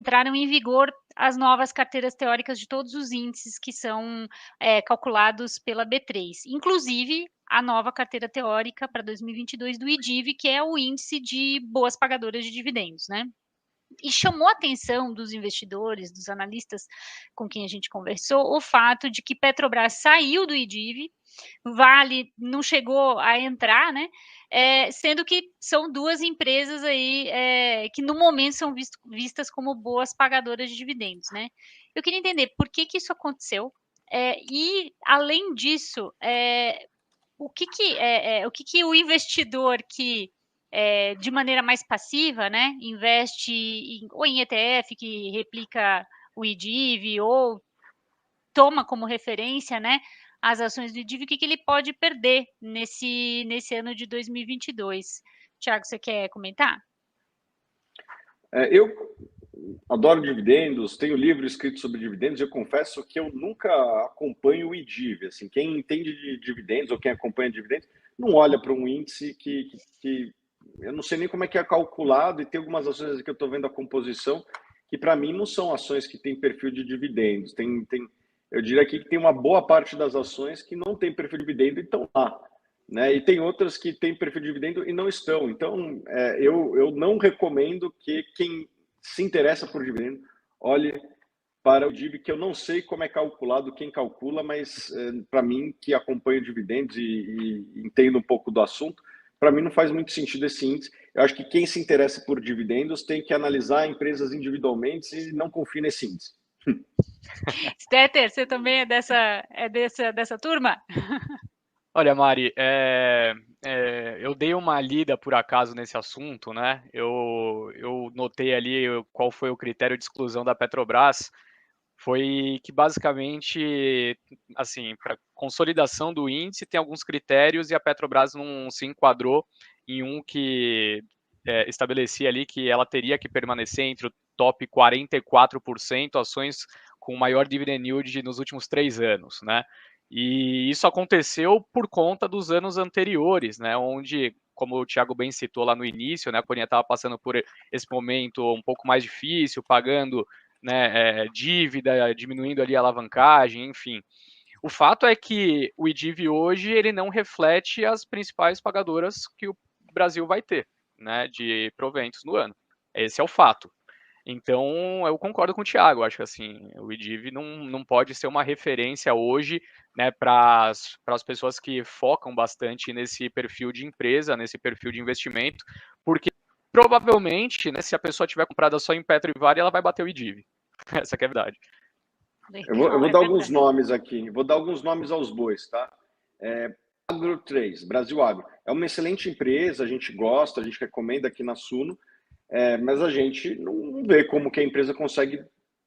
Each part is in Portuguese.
entraram em vigor as novas carteiras teóricas de todos os índices que são calculados pela B3, inclusive a nova carteira teórica para 2022 do IDIV, que é o índice de boas pagadoras de dividendos, né? E chamou a atenção dos investidores, dos analistas com quem a gente conversou, o fato de que Petrobras saiu do IDIV, Vale não chegou a entrar, né? Sendo que são duas empresas aí que no momento são vistas como boas pagadoras de dividendos, né? Eu queria entender por que isso aconteceu e, além disso, o que o investidor que de maneira mais passiva, né, investe ou em ETF que replica o IDIV ou toma como referência, né, as ações do IDIV, o que ele pode perder nesse ano de 2022. Tiago, você quer comentar? Eu adoro dividendos, tenho livro escrito sobre dividendos. Eu confesso que eu nunca acompanho o IDIV. Assim, quem entende de dividendos ou quem acompanha dividendos não olha para um índice que eu não sei nem como é que é calculado, e tem algumas ações que eu estou vendo a composição que para mim não são ações que têm perfil de dividendos. Eu diria aqui que tem uma boa parte das ações que não tem perfil de dividendo e estão lá. Né? E tem outras que têm perfil de dividendo e não estão. Então, eu não recomendo que quem se interessa por dividendo olhe para o DIV, que eu não sei como é calculado, quem calcula, mas para mim, que acompanho dividendos e entendo um pouco do assunto, para mim não faz muito sentido esse índice. Eu acho que quem se interessa por dividendos tem que analisar empresas individualmente e não confie nesse índice. Stetter, você também dessa turma? Olha, Mari, eu dei uma lida por acaso nesse assunto, né? Eu notei ali qual foi o critério de exclusão da Petrobras. Foi que basicamente, assim, para consolidação do índice tem alguns critérios e a Petrobras não se enquadrou em um que estabelecia ali que ela teria que permanecer entre o top 44% ações com maior dividend yield nos últimos 3 anos, né? E isso aconteceu por conta dos anos anteriores, né? Onde, como o Thiago bem citou lá no início, né, a Corinha estava passando por esse momento um pouco mais difícil, pagando, né, dívida, diminuindo ali a alavancagem, enfim. O fato é que o IDIV hoje ele não reflete as principais pagadoras que o Brasil vai ter, né, de proventos no ano. Esse é o fato. Então, eu concordo com o Thiago, acho que assim, o IDIV não pode ser uma referência hoje, né, para as pessoas que focam bastante nesse perfil de empresa, nesse perfil de investimento, porque provavelmente, né, se a pessoa tiver comprada só em Petro e Vale, ela vai bater o IDIV. Essa que é a verdade. Eu Legal, vou é dar alguns verdade. nomes aqui, vou dar alguns nomes aos bois, tá? Agro 3, Brasil Agro. É uma excelente empresa, a gente gosta, a gente recomenda aqui na Suno, mas a gente não vê como que a empresa consegue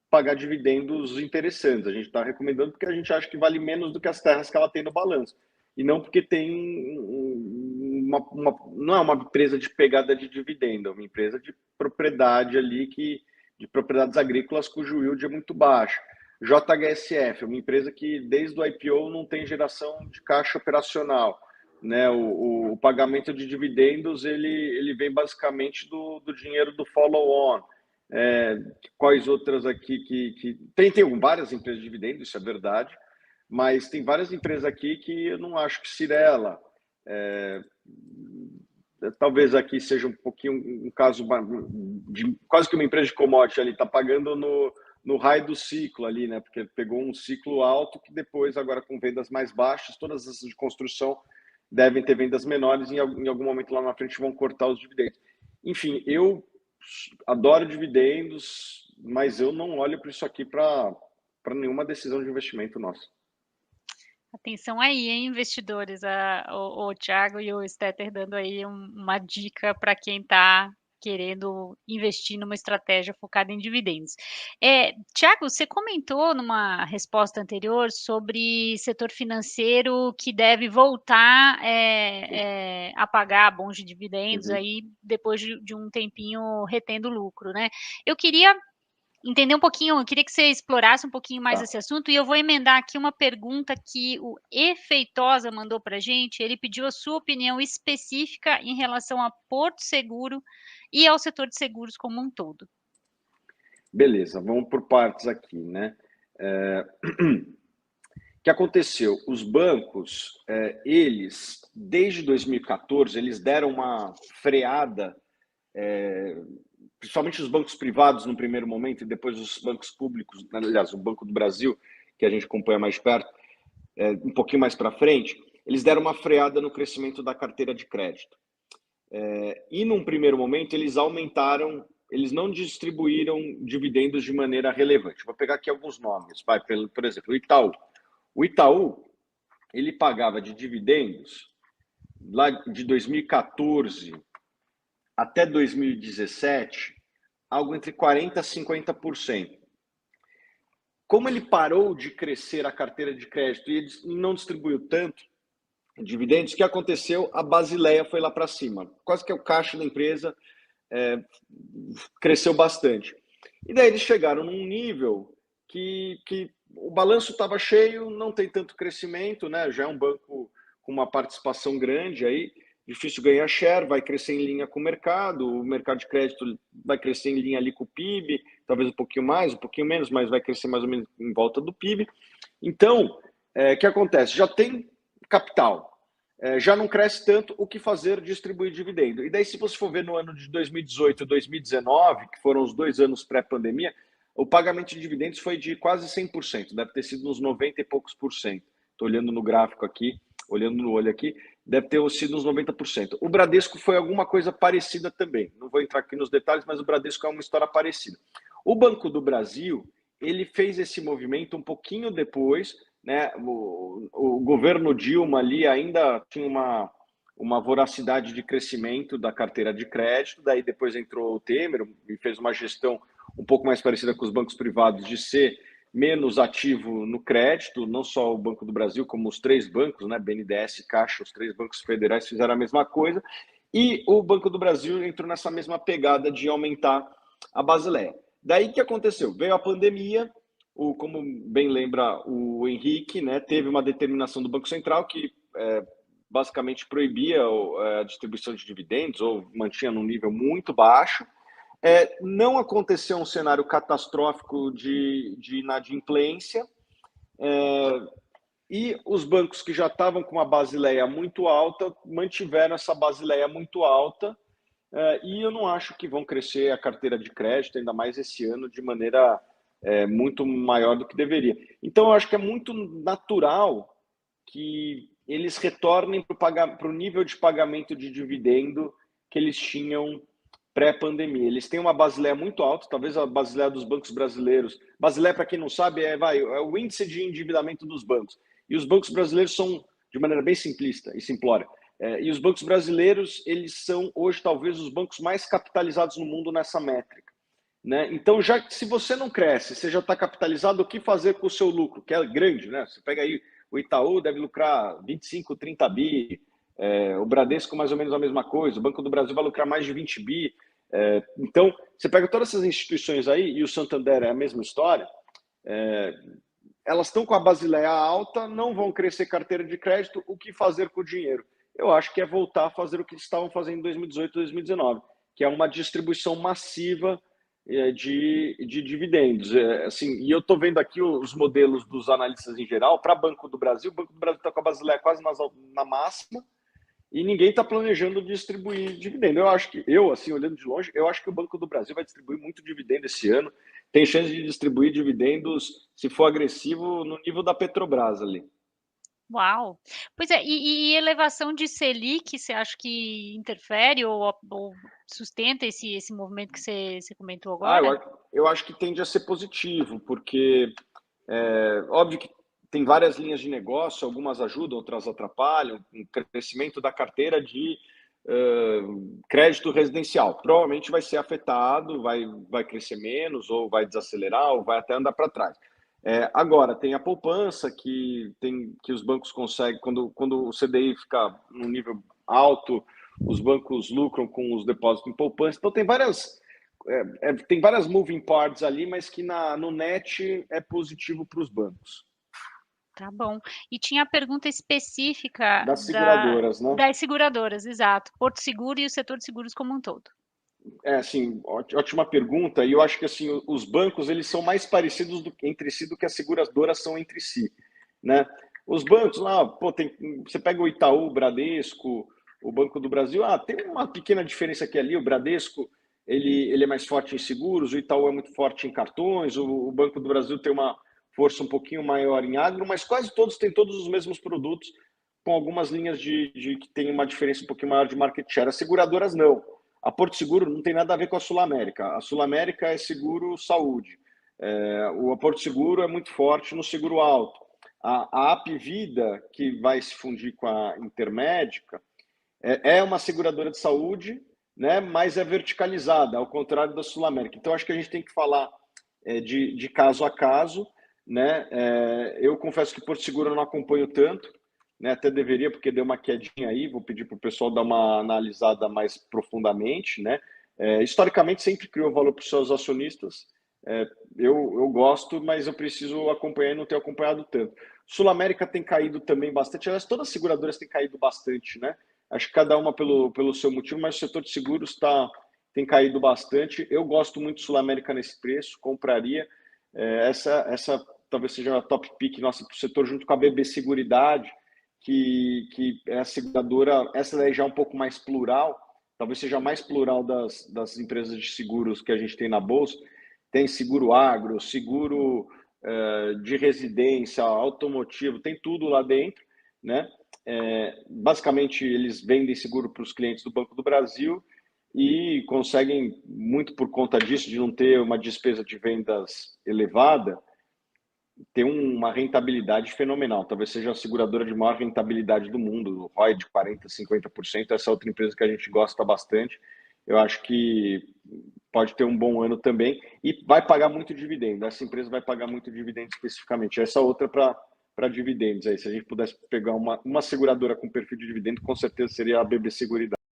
pagar dividendos interessantes. A gente está recomendando porque a gente acha que vale menos do que as terras que ela tem no balanço. E não porque tem não é uma empresa de pegada de dividendo, é uma empresa de propriedade ali, de propriedades agrícolas cujo yield é muito baixo. JHSF, uma empresa que desde o IPO não tem geração de caixa operacional. Né? O pagamento de dividendos ele vem basicamente do dinheiro do follow-on. Quais outras aqui que tem várias empresas de dividendos, isso é verdade, mas tem várias empresas aqui que eu não acho que Cirela, talvez aqui seja um pouquinho um caso de quase que uma empresa de commodity ali, está pagando no raio do ciclo ali, né? Porque pegou um ciclo alto que depois, agora com vendas mais baixas, todas essas de construção devem ter vendas menores e em algum momento lá na frente vão cortar os dividendos. Enfim, eu adoro dividendos, mas eu não olho para isso aqui para nenhuma decisão de investimento nossa. Atenção aí, hein, investidores, o Thiago e o Stetter dando aí uma dica para quem está querendo investir numa estratégia focada em dividendos. Thiago, você comentou numa resposta anterior sobre setor financeiro que deve voltar a pagar bons de dividendos aí depois de um tempinho retendo lucro, né? Eu queria entender um pouquinho, eu queria que você explorasse um pouquinho mais Tá. esse assunto, e eu vou emendar aqui uma pergunta que o Efeitosa mandou para a gente. Ele pediu a sua opinião específica em relação a Porto Seguro e ao setor de seguros como um todo. Beleza, vamos por partes aqui, né? O que aconteceu? Os bancos, eles, desde 2014, eles deram uma freada, principalmente os bancos privados no primeiro momento, e depois os bancos públicos, aliás, o Banco do Brasil, que a gente acompanha mais perto, um pouquinho mais para frente, eles deram uma freada no crescimento da carteira de crédito. E num primeiro momento, eles aumentaram, eles não distribuíram dividendos de maneira relevante. Vou pegar aqui alguns nomes, por exemplo, o Itaú. O Itaú, ele pagava de dividendos, lá de 2014 até 2017, algo entre 40% a 50%. Como ele parou de crescer a carteira de crédito e ele não distribuiu tanto dividendos, o que aconteceu? A Basileia foi lá para cima. Quase que o caixa da empresa cresceu bastante. E daí eles chegaram num nível que o balanço estava cheio, não tem tanto crescimento, né? Já é um banco com uma participação grande aí, difícil ganhar share, vai crescer em linha com o mercado de crédito vai crescer em linha ali com o PIB, talvez um pouquinho mais, um pouquinho menos, mas vai crescer mais ou menos em volta do PIB. Então, o que acontece? Já tem capital, já não cresce tanto, o que fazer? Distribuir dividendo. E daí, se você for ver no ano de 2018 e 2019, que foram os 2 anos pré-pandemia, o pagamento de dividendos foi de quase 100%, deve ter sido uns 90 e poucos por cento. Estou olhando no gráfico aqui, olhando no olho aqui, deve ter sido uns 90%. O Bradesco foi alguma coisa parecida também. Não vou entrar aqui nos detalhes, mas o Bradesco é uma história parecida. O Banco do Brasil, ele fez esse movimento um pouquinho depois, né? O governo Dilma ali ainda tinha uma voracidade de crescimento da carteira de crédito, daí depois entrou o Temer e fez uma gestão um pouco mais parecida com os bancos privados, de ser menos ativo no crédito, não só o Banco do Brasil, como os 3 bancos, né, BNDES, Caixa, os 3 bancos federais fizeram a mesma coisa, e o Banco do Brasil entrou nessa mesma pegada de aumentar a Basileia. Daí o que aconteceu? Veio a pandemia, como bem lembra o Henrique, né, teve uma determinação do Banco Central que basicamente proibia a distribuição de dividendos ou mantinha num nível muito baixo. Não aconteceu um cenário catastrófico de inadimplência, e os bancos que já estavam com uma Basileia muito alta mantiveram essa Basileia muito alta, e eu não acho que vão crescer a carteira de crédito, ainda mais esse ano, de maneira muito maior do que deveria. Então, eu acho que é muito natural que eles retornem para o nível de pagamento de dividendo que eles tinham pré-pandemia. Eles têm uma Basileia muito alta, talvez a Basileia dos bancos brasileiros. Basileia, para quem não sabe, é o índice de endividamento dos bancos. E os bancos brasileiros são, de maneira bem simplista e simplória, e os bancos brasileiros, eles são hoje talvez os bancos mais capitalizados no mundo nessa métrica, né? Então, já que se você não cresce, você já está capitalizado, o que fazer com o seu lucro, que é grande, né? Você pega aí, o Itaú deve lucrar 25, 30 bi, o Bradesco mais ou menos a mesma coisa, o Banco do Brasil vai lucrar mais de 20 bi. Então, você pega todas essas instituições aí, e o Santander é a mesma história, elas estão com a Basileia alta, não vão crescer carteira de crédito, o que fazer com o dinheiro? Eu acho que é voltar a fazer o que estavam fazendo em 2018, 2019, que é uma distribuição massiva de dividendos. Assim, e eu estou vendo aqui os modelos dos analistas em geral. Para Banco do Brasil, o Banco do Brasil está com a Basileia quase na máxima e ninguém está planejando distribuir dividendo. Assim, olhando de longe, eu acho que o Banco do Brasil vai distribuir muito dividendo esse ano. Tem chance de distribuir dividendos, se for agressivo, no nível da Petrobras ali. Uau! Pois é, e elevação de Selic, você acha que interfere ou sustenta esse movimento que você comentou agora? Eu acho que tende a ser positivo, porque óbvio que tem várias linhas de negócio, algumas ajudam, outras atrapalham, o crescimento da carteira de crédito residencial. Provavelmente vai ser afetado, vai crescer menos, ou vai desacelerar, ou vai até andar para trás. Agora, tem a poupança, que os bancos conseguem, quando o CDI fica num nível alto, os bancos lucram com os depósitos em poupança. Então, tem várias moving parts ali, mas que no net é positivo para os bancos. Tá bom. E tinha a pergunta específica das seguradoras, né? das seguradoras, exato. Porto Seguro e o setor de seguros como um todo. Assim, ótima pergunta. E eu acho que assim, os bancos eles são mais parecidos entre si do que as seguradoras são entre si, né? Os bancos lá, pô, você pega o Itaú, o Bradesco, o Banco do Brasil, tem uma pequena diferença aqui e ali. O Bradesco ele é mais forte em seguros, o Itaú é muito forte em cartões, o Banco do Brasil tem uma força um pouquinho maior em agro, mas quase todos têm todos os mesmos produtos, com algumas linhas de que tem uma diferença um pouquinho maior de market share. As seguradoras não. A Porto Seguro não tem nada a ver com a Sul América. A Sul América é seguro saúde. O Porto Seguro é muito forte no seguro alto. A Apvida, que vai se fundir com a Intermédica, é uma seguradora de saúde, né, mas é verticalizada, ao contrário da Sul América. Então, acho que a gente tem que falar de caso a caso, né? Eu confesso que Porto Seguro eu não acompanho tanto, né? Até deveria, porque deu uma quedinha aí. Vou pedir para o pessoal dar uma analisada mais profundamente, né? Historicamente, sempre criou valor para os seus acionistas. Eu gosto, mas eu preciso acompanhar e não tenho acompanhado tanto. Sul América tem caído também bastante. Aliás, todas as seguradoras têm caído bastante, né? Acho que cada uma pelo seu motivo, mas o setor de seguros tem caído bastante. Eu gosto muito de Sul América nesse preço, compraria. Essa talvez seja a top pick nossa para o setor, junto com a BB Seguridade, que é a seguradora, essa daí já é um pouco mais plural, talvez seja mais plural das empresas de seguros que a gente tem na Bolsa. Tem seguro agro, seguro de residência, automotivo, tem tudo lá dentro, né? Basicamente, eles vendem seguro para os clientes do Banco do Brasil e conseguem, muito por conta disso, de não ter uma despesa de vendas elevada, ter uma rentabilidade fenomenal. Talvez seja a seguradora de maior rentabilidade do mundo, o ROI de 40%, 50%. Essa é outra empresa que a gente gosta bastante. Eu acho que pode ter um bom ano também e vai pagar muito dividendo. Essa empresa vai pagar muito dividendo especificamente. Essa outra para dividendos aí. Se a gente pudesse pegar uma seguradora com perfil de dividendo, com certeza seria a BB Seguridade.